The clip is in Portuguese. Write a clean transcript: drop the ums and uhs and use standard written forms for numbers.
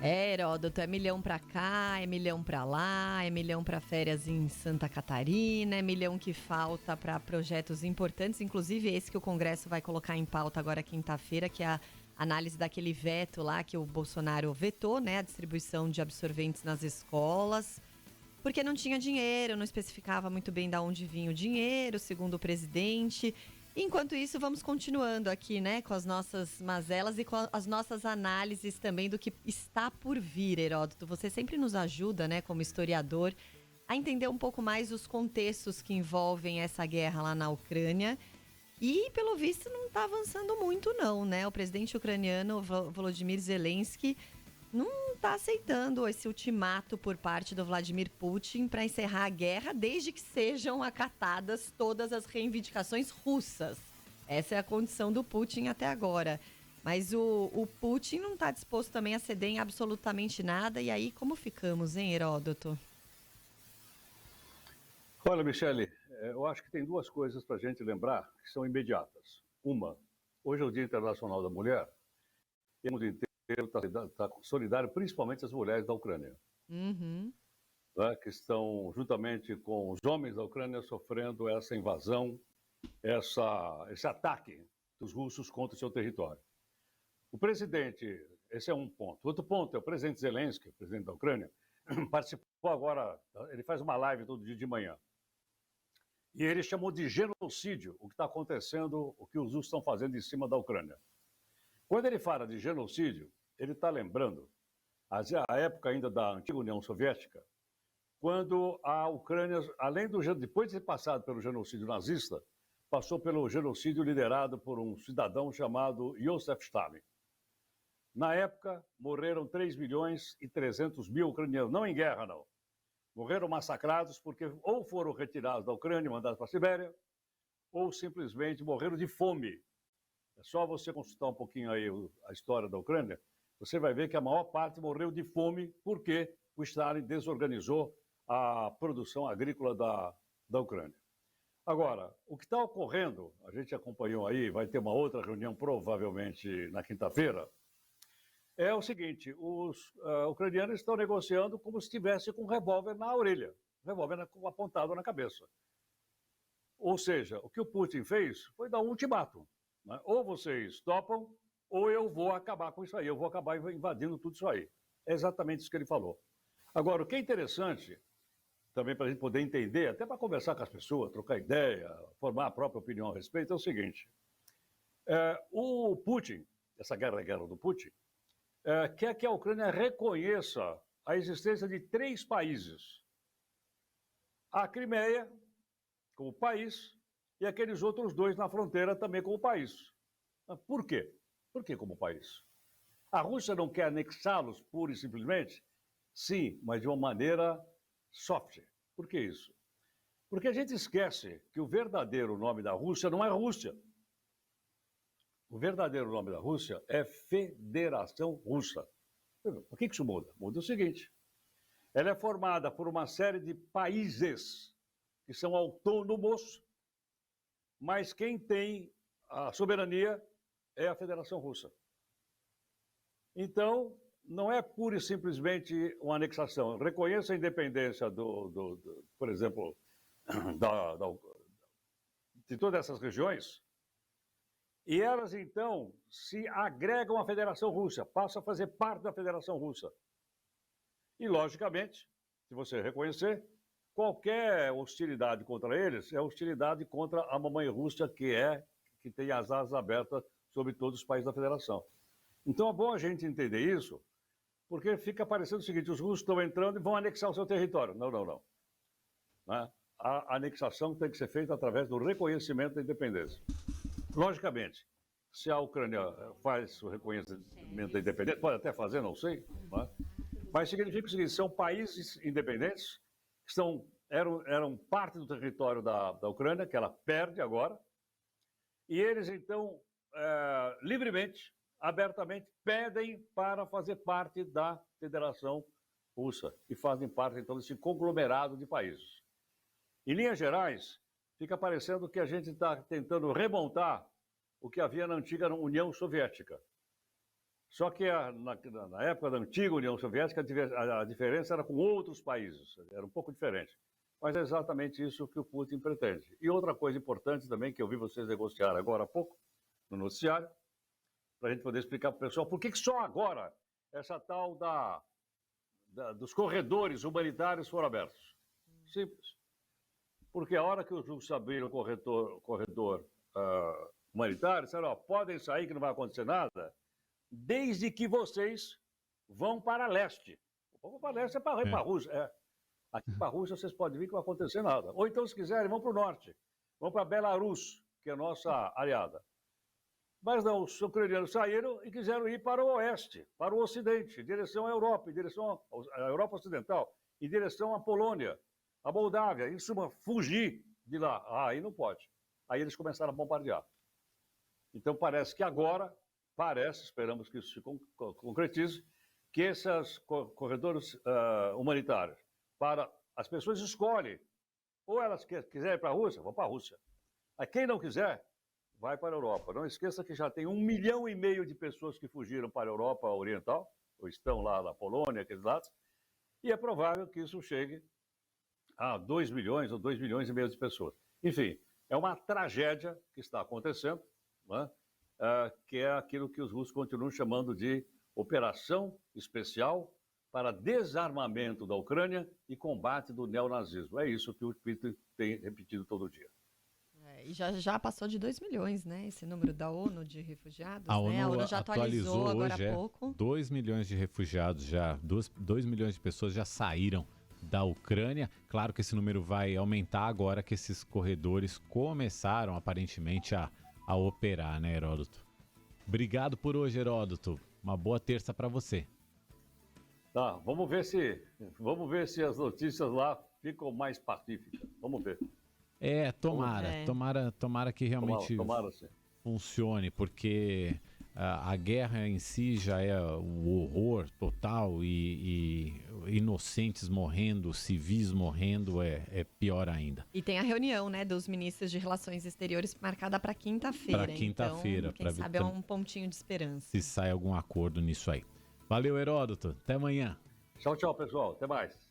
Heródoto, é milhão pra cá, é milhão pra lá, é milhão pra férias em Santa Catarina, é milhão que falta pra projetos importantes, inclusive esse que o Congresso vai colocar em pauta agora quinta-feira, que é a análise daquele veto lá que o Bolsonaro vetou, né, a distribuição de absorventes nas escolas, porque não tinha dinheiro, não especificava muito bem de onde vinha o dinheiro, segundo o presidente. Enquanto isso, vamos continuando aqui, né, com as nossas mazelas e com as nossas análises também do que está por vir, Heródoto. Você sempre nos ajuda, né, como historiador, a entender um pouco mais os contextos que envolvem essa guerra lá na Ucrânia. E, pelo visto, não está avançando muito, não, né? O presidente ucraniano, Volodymyr Zelensky, não está aceitando esse ultimato por parte do Vladimir Putin para encerrar a guerra, desde que sejam acatadas todas as reivindicações russas. Essa é a condição do Putin até agora. Mas o Putin não está disposto também a ceder em absolutamente nada. E aí, como ficamos, hein, Heródoto? Olha, Michele, eu acho que tem duas coisas para a gente lembrar que são imediatas. Uma, hoje é o Dia Internacional da Mulher, e o mundo inteiro está solidário, principalmente as mulheres da Ucrânia, né, que estão, juntamente com os homens da Ucrânia, sofrendo essa invasão, esse ataque dos russos contra o seu território. O presidente, esse é um ponto. Outro ponto é o presidente Zelensky, presidente da Ucrânia, participou agora, ele faz uma live todo dia de manhã, e ele chamou de genocídio o que está acontecendo, o que os russos estão fazendo em cima da Ucrânia. Quando ele fala de genocídio, ele está lembrando a época ainda da antiga União Soviética, quando a Ucrânia, além depois de ter passado pelo genocídio nazista, passou pelo genocídio liderado por um cidadão chamado Joseph Stalin. Na época, morreram 3.300.000 ucranianos, não em guerra, não. Morreram massacrados porque ou foram retirados da Ucrânia e mandados para a Sibéria, ou simplesmente morreram de fome. É só você consultar um pouquinho aí a história da Ucrânia, você vai ver que a maior parte morreu de fome porque o Stalin desorganizou a produção agrícola da Ucrânia. Agora, o que está ocorrendo, a gente acompanhou aí, vai ter uma outra reunião provavelmente na quinta-feira, é o seguinte, os ucranianos estão negociando como se estivesse com um revólver na orelha, revólver apontado na cabeça. Ou seja, o que o Putin fez foi dar um ultimato. Né? Ou vocês topam, ou eu vou acabar com isso aí, eu vou acabar invadindo tudo isso aí. É exatamente isso que ele falou. Agora, o que é interessante, também para a gente poder entender, até para conversar com as pessoas, trocar ideia, formar a própria opinião a respeito, é o seguinte. O Putin, essa guerra é a guerra do Putin, quer que a Ucrânia reconheça a existência de 3 países. A Crimeia, como país, e aqueles outros 2 na fronteira também como país. Por quê? Por que como país? A Rússia não quer anexá-los pura e simplesmente? Sim, mas de uma maneira soft. Por que isso? Porque a gente esquece que o verdadeiro nome da Rússia não é Rússia. O verdadeiro nome da Rússia é Federação Russa. Por que isso muda? Muda o seguinte. Ela é formada por uma série de países que são autônomos, mas quem tem a soberania é a Federação Russa. Então, não é pura e simplesmente uma anexação. Reconheça a independência por exemplo, de todas essas regiões, e elas, então, se agregam à Federação Russa, passam a fazer parte da Federação Russa. E, logicamente, se você reconhecer, qualquer hostilidade contra eles é hostilidade contra a mamãe Rússia, que tem as asas abertas sobre todos os países da Federação. Então é bom a gente entender isso, porque fica parecendo o seguinte, os russos estão entrando e vão anexar o seu território. Não, não, não. Né? A anexação tem que ser feita através do reconhecimento da independência. Logicamente, se a Ucrânia faz o reconhecimento da independência, pode até fazer, não sei, né? Mas significa o seguinte, são países independentes que eram parte do território da Ucrânia, que ela perde agora, e eles, então, livremente, abertamente, pedem para fazer parte da Federação Russa, e fazem parte, então, desse conglomerado de países. Em linhas gerais, fica parecendo que a gente está tentando remontar o que havia na antiga União Soviética. Só que na época da antiga União Soviética, a diferença era com outros países, era um pouco diferente. Mas é exatamente isso que o Putin pretende. E outra coisa importante também, que eu vi vocês negociar agora há pouco, no noticiário, para a gente poder explicar para o pessoal por que só agora essa tal dos corredores humanitários foram abertos. Simples. Porque a hora que os russos abriram o corredor humanitário, disseram, podem sair que não vai acontecer nada, desde que vocês vão para leste. Vão para leste é para ir para a Rússia. Aqui para a Rússia vocês podem vir que não vai acontecer nada. Ou então, se quiserem, vão para o norte. Vão para Belarus, que é a nossa aliada. Mas não, os ucranianos saíram e quiseram ir para o oeste, para o ocidente, em direção à Europa, em direção à Europa Ocidental, em direção à Polônia, à Moldávia, em suma, fugir de lá. Aí não pode. Aí eles começaram a bombardear. Então parece que agora, esperamos que isso se concretize, que esses corredores humanitários, para as pessoas escolhem, ou elas quiserem ir para a Rússia, vão para a Rússia. Aí quem não quiser, vai para a Europa. Não esqueça que já tem 1,5 milhão de pessoas que fugiram para a Europa Oriental, ou estão lá na Polônia, aqueles lados, e é provável que isso chegue a 2 milhões ou 2,5 milhões de pessoas. Enfim, é uma tragédia que está acontecendo, né? Que é aquilo que os russos continuam chamando de operação especial para desarmamento da Ucrânia e combate do neonazismo. É isso que o Putin tem repetido todo dia. E já passou de 2 milhões, né? Esse número da ONU de refugiados. A ONU, né? A ONU já atualizou agora há pouco. 2 milhões de refugiados já, 2 milhões de pessoas já saíram da Ucrânia. Claro que esse número vai aumentar agora que esses corredores começaram aparentemente a operar, né, Heródoto? Obrigado por hoje, Heródoto. Uma boa terça para você. Tá, vamos ver se as notícias lá ficam mais pacíficas. Vamos ver. Tomara que realmente funcione, porque a guerra em si já é o horror total e inocentes morrendo, civis morrendo, é pior ainda. E tem a reunião, né, dos ministros de Relações Exteriores marcada para quinta-feira. Para quinta-feira. Então, quem sabe é um pontinho de esperança. Se sai algum acordo nisso aí. Valeu, Heródoto. Até amanhã. Tchau, pessoal. Até mais.